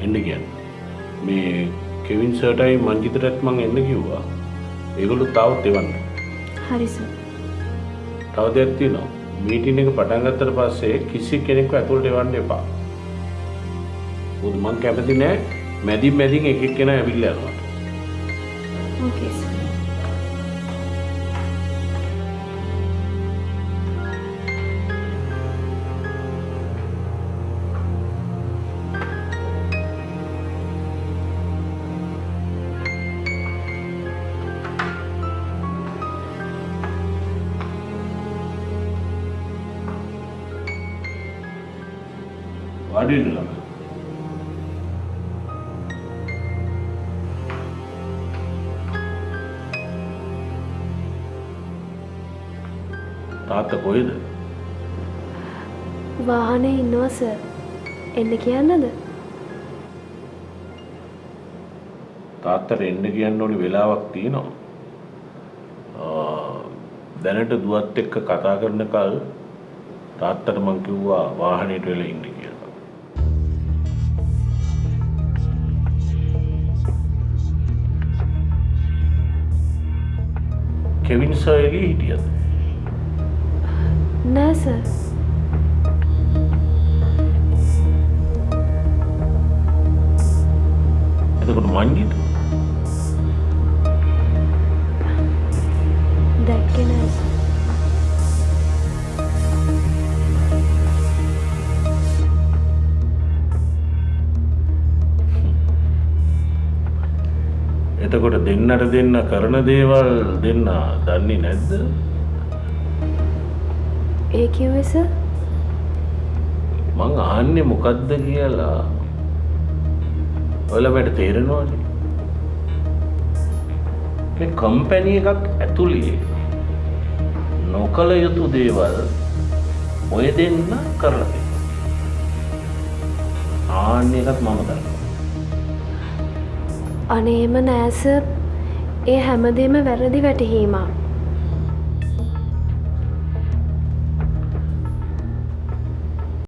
එන්න කියන්නේ. මේ කෙවින් සර්ටයි මංජිතරත් මං එන්න කිව්වා. ඒගොල්ලෝ තාවත් එවන්න. හරි සර්. තව දෙයක් තියෙනවා. මීටින් එක පටන් ගත්තට පස්සේ කිසි කෙනෙක්ව ඇතුළට එවන්න එපා. මොකද මං කැමති නෑ මැදින් එක එක්කෙනා ඇවිල්ලා යනවා. ඕකේ සර්. වාඩි වෙන්න ළමයි. තාත්තා කොහෙද? වාහනේ ඉන්නවා සර්. එන්න කියන්නද? තාත්තට එන්න කියන්න ඕනි වෙලාවක් තියෙනවා. දැනට දුවත් එක්ක කතා කරන කල් තාත්තට මං කිව්වා වාහනේට වෙලා ඉන්න කියලා. කෙවින් සර් එළියේ හිටියද? නෑ සර්. එතකොට මංජිත් දැක්කේ නෑ සර්. එතකොට දෙන්නට දෙන්න කරන දේවල් දෙන්න දන්නේ නැද්ද? ඒ කිව්වේ සර්? මං අහන්නේ මොකද්ද කියලා. ඔයාලා මට තේරෙනවනේ. මේ කම්පැනි එකක් ඇතුලේ නොකල යුතු දේවල් ඔය දෙන්න කරලා තියෙනවා. ආන්නේ එකත් මම දන්නවා. අනේම නෑ සර්. ඒ හැමදේම වැරදි වැටහීමක්.